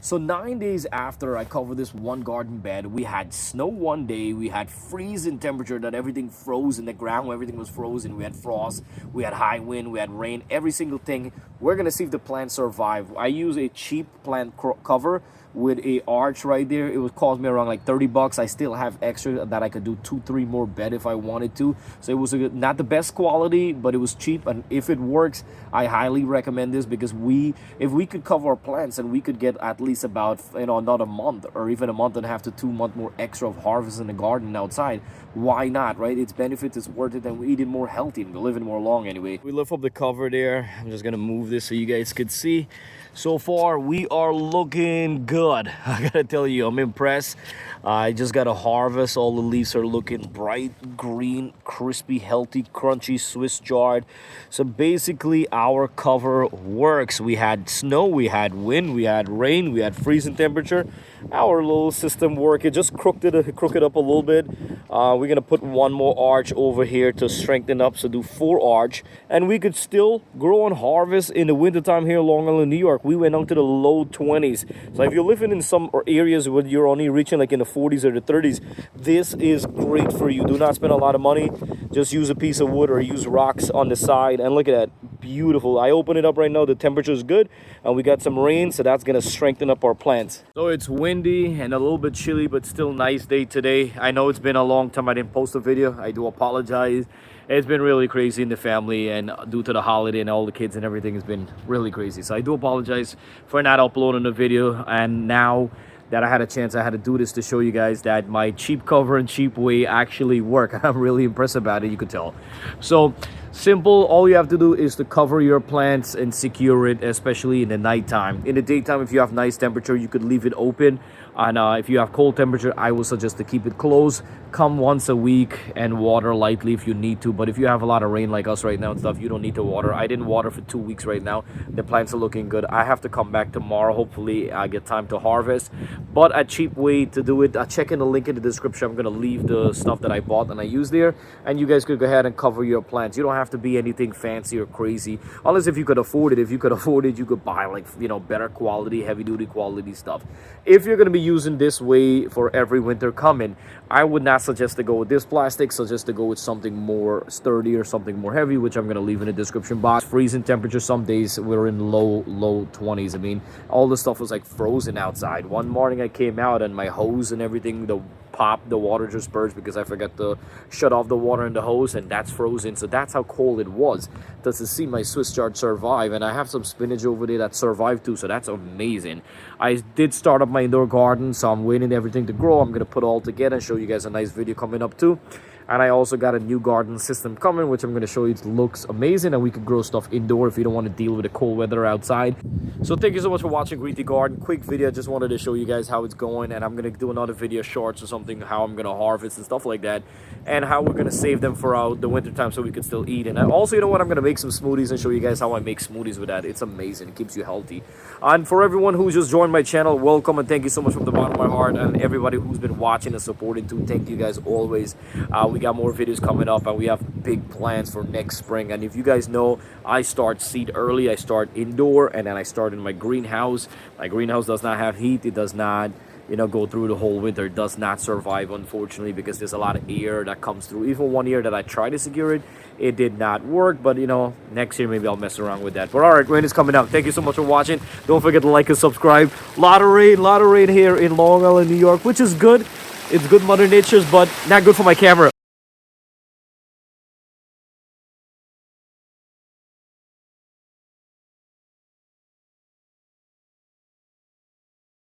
So 9 days after I covered this one garden bed, we had snow one day, we had freezing temperature that everything froze in the ground, everything was frozen, we had frost, we had high wind, we had rain, every single thing. We're gonna see if the plants survive. I use a cheap plant cover with a arch right there. It would cost me around like 30 bucks. I still have extra that I could do 2-3 more bed if I wanted to. So it was not the best quality, but it was cheap, and if it works, I highly recommend this, because if we could cover our plants and we could get at least about another month or even a month and a half to 2 months more extra of harvest in the garden outside, why not, right? Its benefits is worth it, and we eat it more healthy and we're living more long anyway. We lift up the cover there. I'm just gonna move this so you guys could see. So far we are looking good. I gotta tell you, I'm impressed. I just got to harvest. All the leaves are looking bright green, crispy, healthy, crunchy, Swiss chard. So basically our cover works. We had snow, we had wind, we had rain, we had freezing temperature. Our little system worked. It just crooked up a little bit. We're gonna put one more arch over here to strengthen up, so do 4 arch, and we could still grow and harvest in the wintertime here in Long Island, New York. We went down to the low 20s. So if you're living in some areas where you're only reaching like in the 40s or the 30s, this is great for you. Do not spend a lot of money. Just use a piece of wood or use rocks on the side, and look at that. Beautiful. I open it up right now. The temperature is good, and we got some rain, so that's gonna strengthen up our plants. So it's windy and a little bit chilly, but still nice day today. I know it's been a long time I didn't post a video. I do apologize. It's been really crazy in the family, and due to the holiday and all the kids and everything, has been really crazy. So I do apologize for not uploading the video, and now that I had a chance, I had to do this to show you guys that my cheap cover and cheap way actually work. I'm really impressed about it, you could tell. So simple, all you have to do is to cover your plants and secure it, especially in the nighttime. In the daytime, if you have nice temperature, you could leave it open, and if you have cold temperature, I would suggest to keep it closed. Come once a week and water lightly if you need to, but if you have a lot of rain like us right now and stuff, you don't need to water. I didn't water for 2 weeks right now. The plants are looking good. I have to come back tomorrow. Hopefully I get time to harvest, but a cheap way to do it, check in the link in the description. I'm gonna leave the stuff that I bought and I use there, and you guys could go ahead and cover your plants. You don't have to be anything fancy or crazy, unless if you could afford it. If you could afford it, you could buy like better quality, heavy duty quality stuff. If you're going to be using this way for every winter coming, I would not suggest to go with this plastic. Suggest to go with something more sturdy or something more heavy, which I'm going to leave in the description box. Freezing temperature, some days we're in low 20s. I mean, all the stuff was like frozen outside. One morning I came out and my hose and everything, the water just burst because I forgot to shut off the water in the hose, and that's frozen. So that's how cold it was. To see my Swiss chard survive, and I have some spinach over there that survived too, so that's amazing. I did start up my indoor garden, so I'm waiting everything to grow. I'm gonna put it all together and show you guys a nice video coming up too. And I also got a new garden system coming, which I'm going to show you. It looks amazing, and we can grow stuff indoor if you don't want to deal with the cold weather outside. So thank you so much for watching GreenTGarden. Quick video, just wanted to show you guys how it's going, and I'm going to do another video, shorts or something, how I'm going to harvest and stuff like that, and how we're going to save them for the winter time so we can still eat. And also, you know what, I'm going to make some smoothies and show you guys how I make smoothies with that. It's amazing. It keeps you healthy. And for everyone who's just joined my channel, welcome, and thank you so much from the bottom of my heart. And everybody who's been watching and supporting too, thank you guys always. We got more videos coming up, and we have big plans for next spring. And if you guys know, I start seed early. I start indoor, and then I start in my greenhouse. My greenhouse does not have heat. It does not go through the whole winter. It does not survive, unfortunately, because there's a lot of air that comes through. Even one year that I tried to secure it, it did not work. But next year maybe I'll mess around with that. But all right, rain is coming out. Thank you so much for watching. Don't forget to like and subscribe. Lot of rain here in Long Island, New York, which is good. It's good Mother Nature's, but not good for my camera.